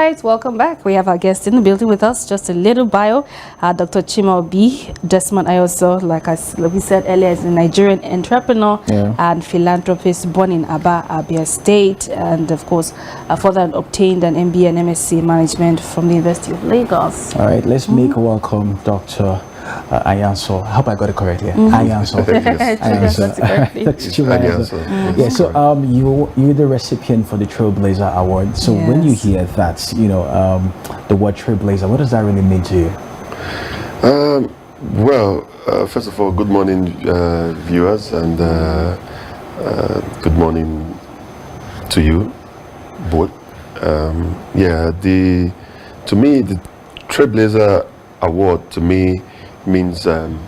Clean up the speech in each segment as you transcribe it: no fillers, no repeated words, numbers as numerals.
right, welcome back. We have our guest in the building with us. Just a little bio. Dr. Chima B. Desmond Ayoso, like we said earlier, is a Nigerian entrepreneur and philanthropist born in Aba, Abia State, and of course, further obtained an MBA and MSc in management from the University of Lagos. All right, let's make a welcome Dr. Ayanso. I hope I got it correctly. Ayanso. Yeah, so you're the recipient for the Trailblazer Award. So when you hear that, the word Trailblazer, what does that really mean to you? Well, first of all, good morning, viewers, and good morning to you both. To me, the Trailblazer Award to me means having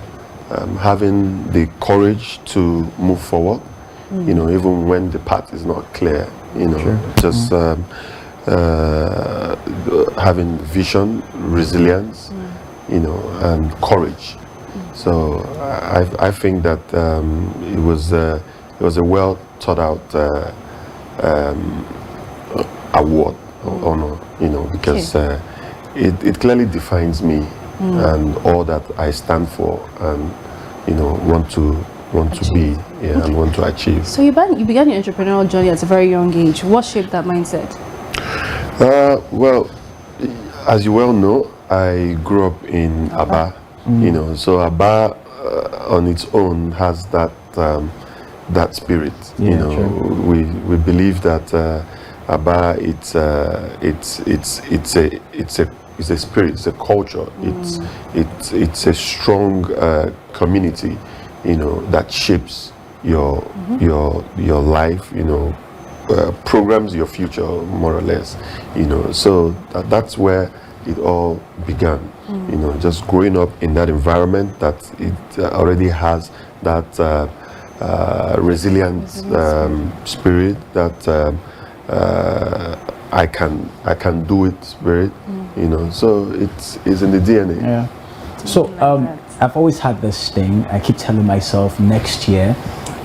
the courage to move forward, even when the path is not clear, just having vision, resilience, and courage. So I think that it was a well thought out award or honor, because it clearly defines me and all that I stand for and want to be and want to achieve. So you began your entrepreneurial journey at a very young age. What shaped that mindset? Well, as you well know, I grew up in Aba. So Aba on its own has that that spirit. We believe that Aba it's a spirit, it's a culture, it's a strong community, that shapes your life, programs your future more or less, so that's where it all began, just growing up in that environment that it already has that resilient spirit, that I can do it spirit, so it's in the DNA. Yeah. So I've always had this thing. I keep telling myself next year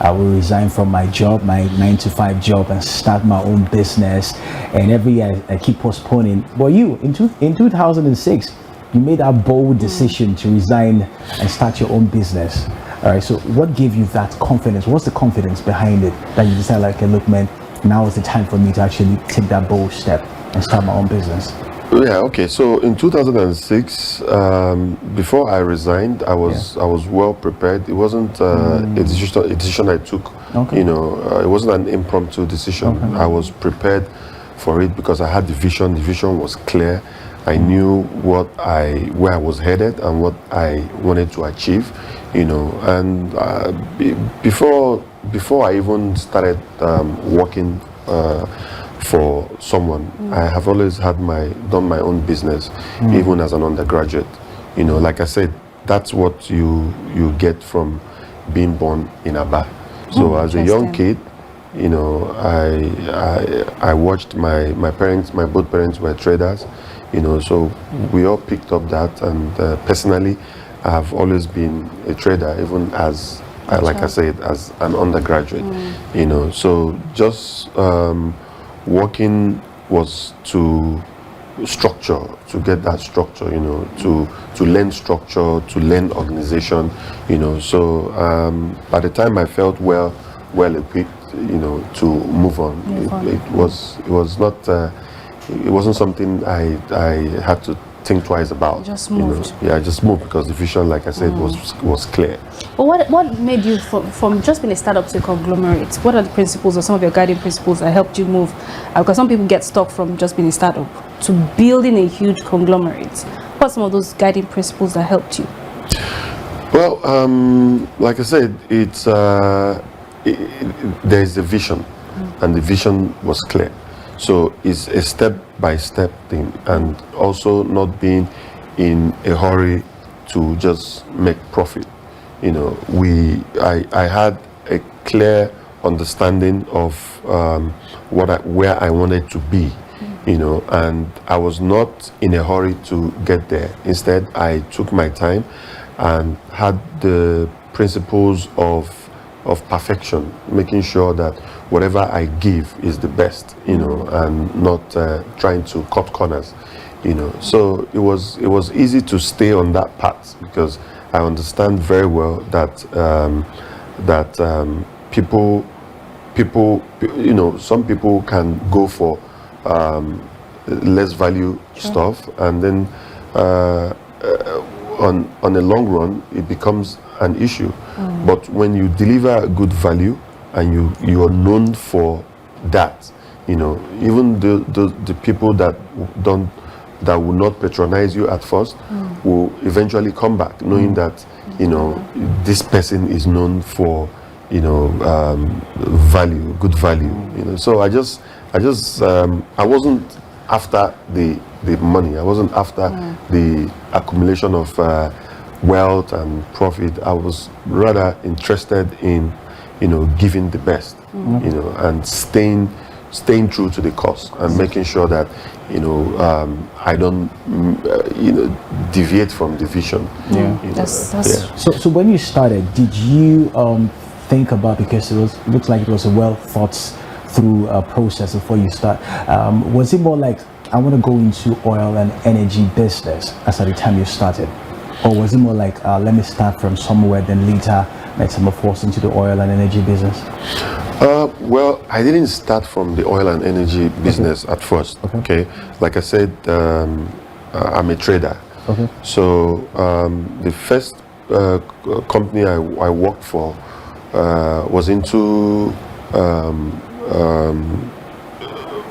I will resign from my job, my 9-to-5 job, and start my own business. And every year I keep postponing. But you, in 2006, you made that bold decision to resign and start your own business. All right. So what gave you that confidence? What's the confidence behind it that you decided, like, hey, look, man, now is the time for me to actually take that bold step and start my own business? Yeah, okay. So in 2006, before I resigned, I was well prepared. It wasn't a decision I took. Okay. It wasn't an impromptu decision. Okay. I was prepared for it because I had the vision. The vision was clear. I knew where I was headed and what I wanted to achieve. And before I even started working for someone, I have always done my own business, even as an undergraduate. Like I said, that's what you get from being born in Aba. So as a young kid, I watched my parents. My both parents were traders. So we all picked up that, and personally, I have always been a trader, even as like I said, as an undergraduate. So just working was to get that structure, to learn structure, to learn organization, so by the time I felt well equipped, to move on. It wasn't something I had to think twice about. Just moved. I just moved because the vision, like I said, was clear. But what made you, from just being a startup to a conglomerate, what are the principles or some of your guiding principles that helped you move? Because some people get stuck from just being a startup to building a huge conglomerate. What are some of those guiding principles that helped you? Well, like I said, there's a vision, and the vision was clear. So it's a step-by-step thing, and also not being in a hurry to just make profit. I had a clear understanding of where I wanted to be, and I was not in a hurry to get there. Instead, I took my time and had the principles of of perfection, making sure that whatever I give is the best, you know, and not trying to cut corners, you know. So it was easy to stay on that path because I understand very well that people, you know, some people can go for less value stuff, and then on a long run it becomes an issue. But when you deliver good value and you are known for that, you know, even the people that will not patronize you at first will eventually come back, knowing that, you know, this person is known for, you know, good value, you know. So I wasn't after the money. I wasn't after the accumulation of wealth and profit. I was rather interested in, you know, giving the best, you know, and staying true to the cause and making sure that, you know, I don't, you know, deviate from the vision. Yeah. You know, So when you started, did you think about, because it looks like it was a well thought through process before you start, was it more like, I want to go into oil and energy business as at the time you started, or was it more like, let me start from somewhere, then later metamorphose into the oil and energy business? Well, I didn't start from the oil and energy business at first. Okay, like I said, I'm a trader. So the first company I worked for was into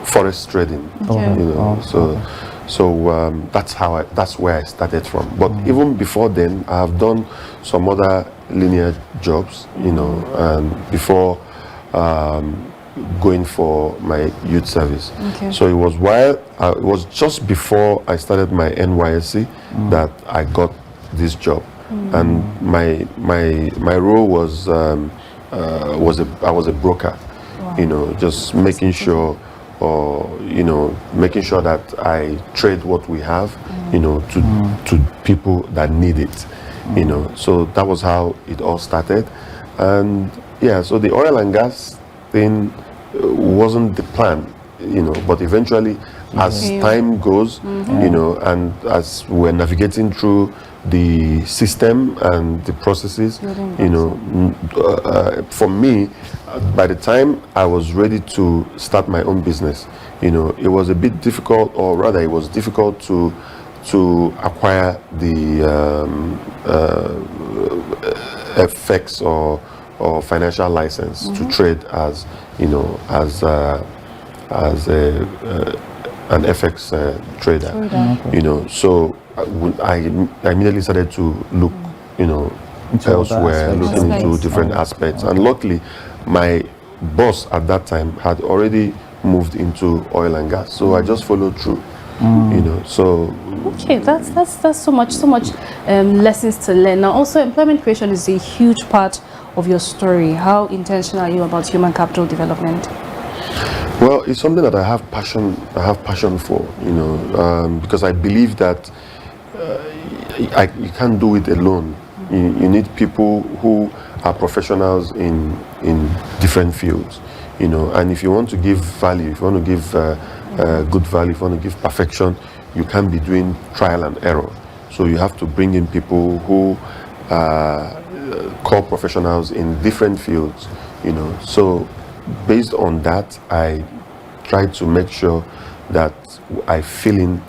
forest trading. You know, so that's where I started from. But even before then, I have done some other linear jobs, you know, and before going for my youth service. So it was just before I started my NYSC that I got this job, and my role was I was a broker. You know, just making sure, you know, making sure that I trade what we have, you know, to people that need it, you know. So that was how it all started. And yeah, so the oil and gas thing wasn't the plan, you know, but eventually as time goes, you know, and as we're navigating through the system and the processes, you know, for me, by the time I was ready to start my own business, you know, it was a bit difficult, or rather it was difficult to acquire the FX or financial license to trade as, you know, as an FX trader. You know, so I immediately started to look, you know, elsewhere, looking into different aspects. And luckily, my boss at that time had already moved into oil and gas, so I just followed through. You know, so okay, that's so much lessons to learn. Now, also, employment creation is a huge part of your story. How intentional are you about human capital development? Well, it's something that I have passion for, you know, because I believe that you can't do it alone. You need people who are professionals in different fields, you know. And if you want to give value, if you want to give good value, if you want to give perfection, you can't be doing trial and error. So you have to bring in people who are core professionals in different fields, you know. So based on that, I try to make sure that I fill in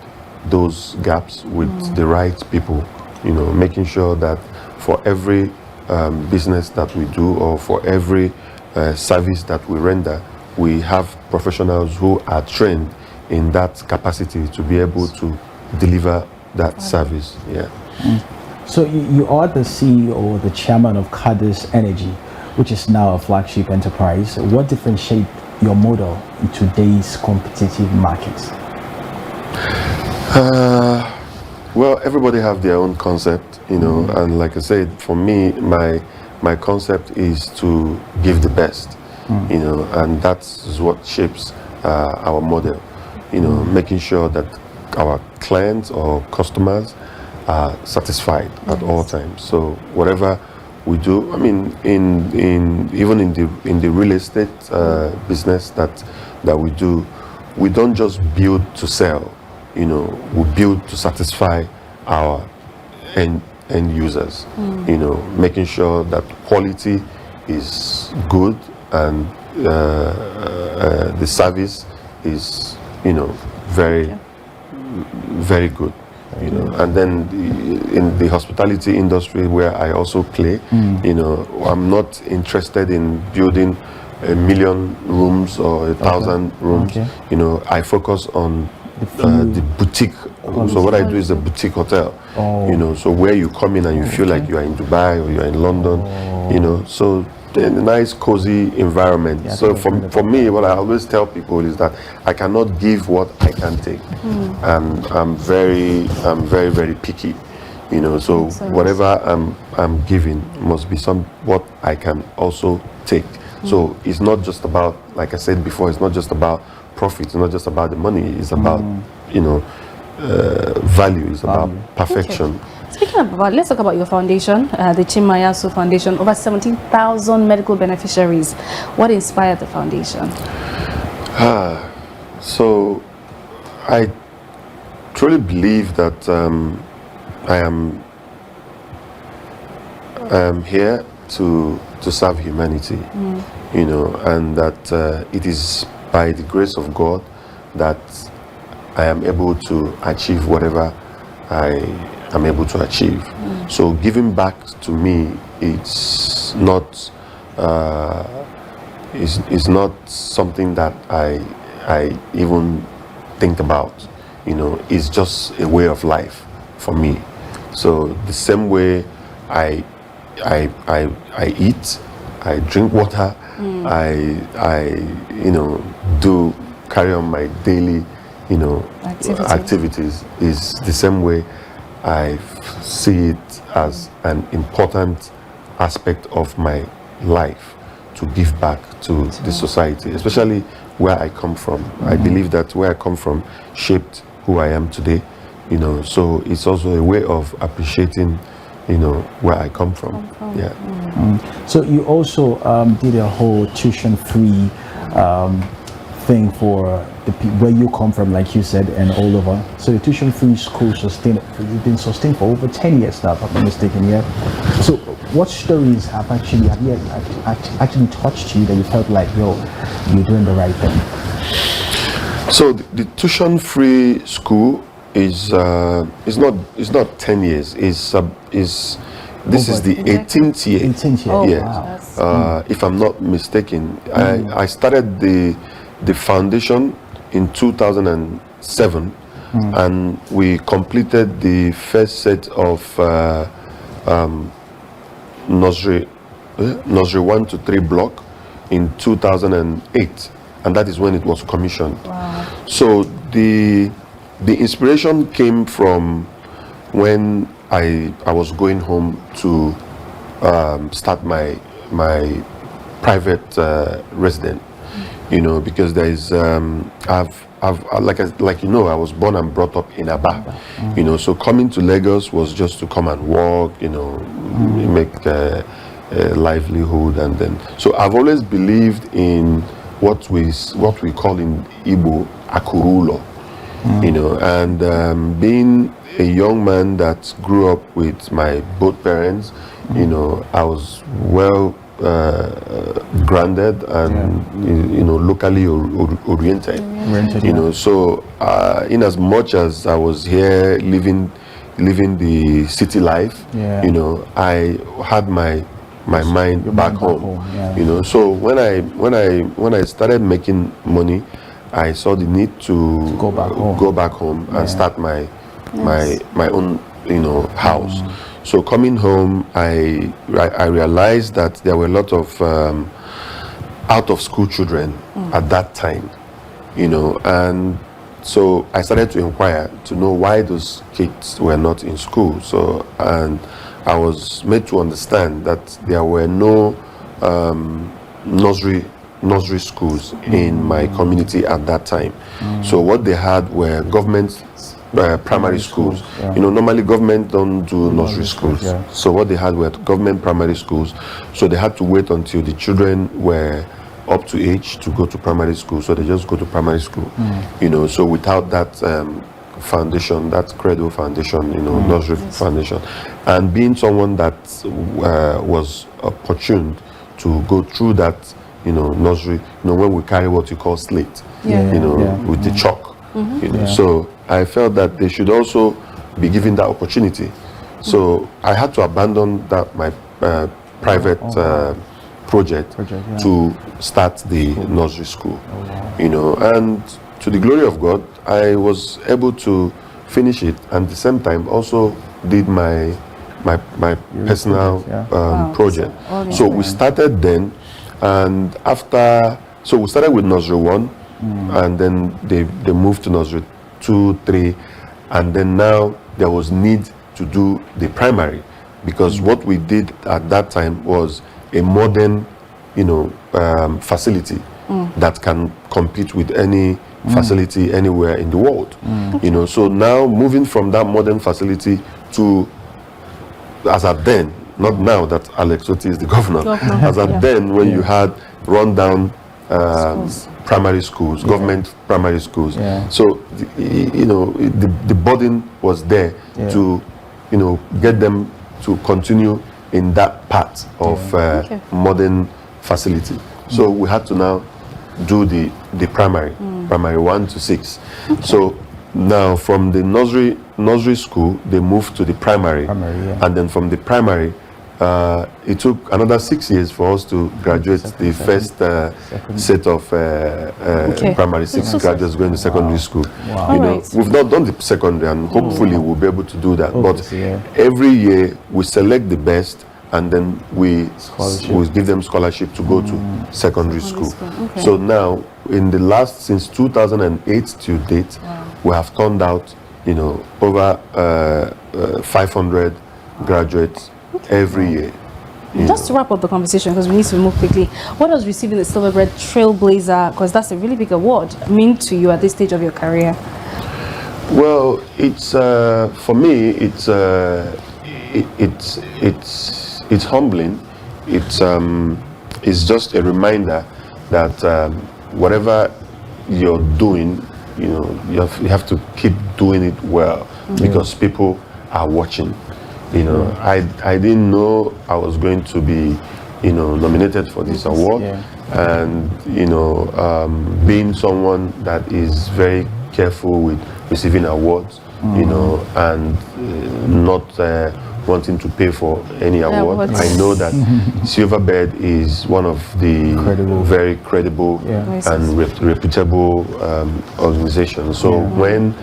those gaps with the right people, you know, making sure that for every business that we do, or for every service that we render, we have professionals who are trained in that capacity to be able to deliver that service. Yeah. So you are the CEO, the chairman of Cardis Energy, which is now a flagship enterprise. What differentiates your model in today's competitive markets? Well, everybody have their own concept, you know, and like I said, for me, my concept is to give the best, you know, and that's what shapes our model, you know, making sure that our clients or customers are satisfied at all times. So whatever we do. I mean, even in the real estate business that we do, we don't just build to sell. You know, we build to satisfy our end users. You know, making sure that quality is good and the service is, you know, very good. You know, and then in the hospitality industry where I also play, you know, I'm not interested in building 1 million rooms or 1,000 rooms. You know, I focus on the boutique. So what I do is a boutique hotel. You know, so where you come in and you feel like you are in Dubai or you are in London. You know, so a nice cozy environment. So for me, what I always tell people is that I cannot give what I can take, and I'm very very picky. You know, so whatever I'm giving must be what I can also take. So it's not just about, like I said before, it's not just about profit. It's not just about the money. It's about you know, value. It's about perfection. Speaking about, let's talk about your foundation, the Chimayasu Foundation. Over 17,000 medical beneficiaries. What inspired the foundation? So I truly believe that I am here to serve humanity, you know, and that it is by the grace of God that I am able to achieve whatever I am able to achieve. So giving back to me, it's not is not something that I even think about. You know, it's just a way of life for me. So the same way I eat, I drink water, I you know, do carry on my daily, you know, activities, is the same way I see it as an important aspect of my life, to give back to the society, especially where I come from. I believe that where I come from shaped who I am today, you know, so it's also a way of appreciating, you know, where I come from. Yeah. So you also did a whole tuition-free thing for the where you come from, like you said, and all over. So the tuition-free school has been sustained for over 10 years now, if I'm not mistaken. Yeah. So what stories have actually touched you that you felt like, yo, you're doing the right thing? So the tuition-free school is not 10 years. This is the 18th year. 18th year. Oh, Yes. wow. If I'm not mistaken, I started the foundation in 2007, and we completed the first set of nursery 1 to 3 block in 2008, and that is when it was commissioned. Wow. So the inspiration came from when I was going home to start my private residence, you know, because there is like you know, I was born and brought up in Aba, you know, so coming to Lagos was just to come and work, you know, make a livelihood, and then so I've always believed in what we call in Igbo akurulo, you know, and being a young man that grew up with my both parents, you know, I was well grounded and you know, locally oriented, you know, so in as much as I was here living the city life, you know, I had my mind back home, you know. So when I started making money, I saw the need to go back home and start my own, you know, house. So coming home, I realized that there were a lot of out of school children at that time, you know, and so I started to inquire to know why those kids were not in school. So, and I was made to understand that there were no nursery schools in my community at that time. So what they had were government primary schools. You know, normally government don't do nursery schools. So what they had were government primary schools. So they had to wait until the children were up to age to go to primary school. So they just go to primary school. You know, so without that foundation, that cradle foundation, you know, nursery foundation, and being someone that was opportuned to go through that, you know, nursery, you know, when we carry what you call slate, you know, with the chalk, you know, so I felt that they should also be given that opportunity. So I had to abandon that my private project to start the nursery school, you know, and to the glory of God, I was able to finish it, and at the same time also did my personal project. So we started then, and after, so we started with nursery 1, and then they moved to nursery 2, 3, and then now there was need to do the primary, because what we did at that time was a modern, you know, facility that can compete with any facility anywhere in the world. You know, so now moving from that modern facility to, as at then, not now that Alex Oti is the governor, as at then when you had rundown primary schools, government primary schools. So, you know, the burden was there to, you know, get them to continue in that part of modern facility. So we had to now do the primary 1 to 6. So now from the nursery school they moved to the primary, and then from the primary it took another 6 years for us to graduate the first set of primary 6 graduates going to secondary school. You know, we've not done the secondary, and hopefully we'll be able to do that. But every year we select the best, and then we give them scholarship to go to secondary school. So now, in the last, since 2008 to date, we have turned out, you know, over 500 graduates every year. Just to wrap up the conversation, because we need to move quickly, what does receiving the Silverbird Trailblazer, because that's a really big award, mean to you at this stage of your career? Well, it's for me, it's humbling. It's just a reminder that whatever you're doing, you know, you have to keep doing it well, because people are watching. You know, I didn't know I was going to be, you know, nominated for this award, and you know, being someone that is very careful with receiving awards, you know, and not wanting to pay for any award. I know that Silverbird is one of the very credible and reputable organizations. So when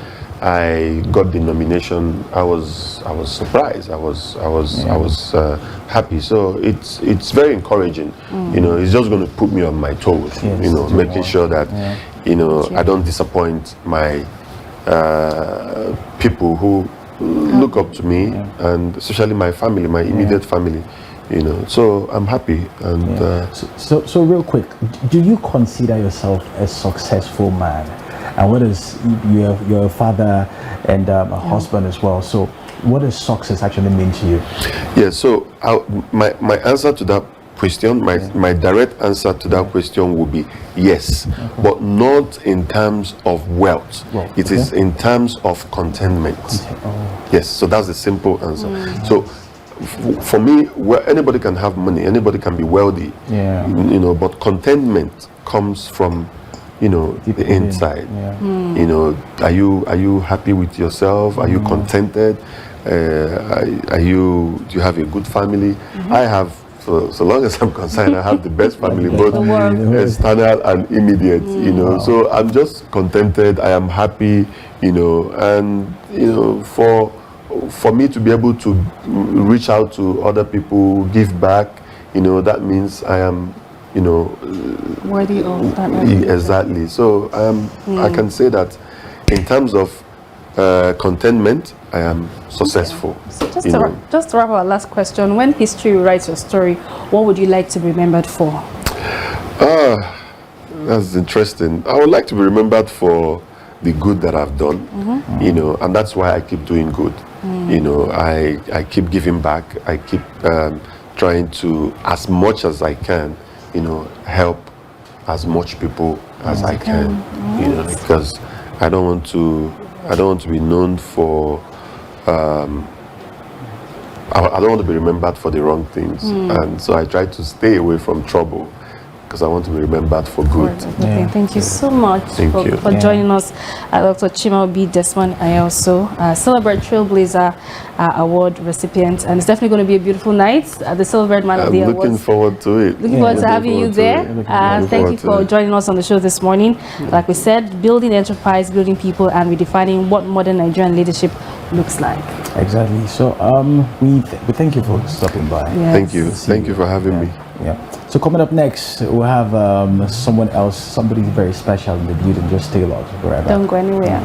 I got the nomination, I was surprised. I was happy. So it's very encouraging. You know, it's just going to put me on my toes. You know, making sure that you know I don't disappoint my people who look up to me, and especially my family, my immediate family. You know, so I'm happy. And so real quick, do you consider yourself a successful man? And what is your father and a husband as well? So what does success actually mean to you? Yeah, so my answer to that question, my direct answer to that question would be yes, but not in terms of wealth. It is in terms of contentment. Yes, so that's the simple answer. So for me, anybody can have money, anybody can be wealthy, you know, but contentment comes from, you know, the inside. You know, are you happy with yourself? Are you contented? Do you have a good family? I have, so long as I'm concerned, I have the best family, both external and immediate. You know, so I'm just contented. I am happy. You know, and you know, for me to be able to reach out to other people, give back, you know, that means I am, you know, worthy of that. Exactly. So I can say that in terms of contentment, I am successful. So just to wrap up our last question, when history writes your story, what would you like to be remembered for? That's interesting. I would like to be remembered for the good that I've done, you know, and that's why I keep doing good. You know, I keep giving back. I keep trying to, as much as I can, you know, help as much people as I can, you know, because I don't want to be known for I don't want to be remembered for the wrong things, and so I try to stay away from trouble because I want to be remembered for good. Thank you so much for joining us, Dr. Chima B. Desmond Ayoso, Silverbird Trailblazer Award recipient, and it's definitely going to be a beautiful night at the Silverbird Man of the Awards. Looking forward to it. Looking forward to having you there. Thank you for joining us on the show this morning. Like we said, building enterprise, building people, and redefining what modern Nigerian leadership looks like. Exactly. So we thank you for stopping by. Yes. Thank you for having me. Yeah. So coming up next, we'll have someone else, somebody very special in the building. Just stay locked forever. Don't go anywhere.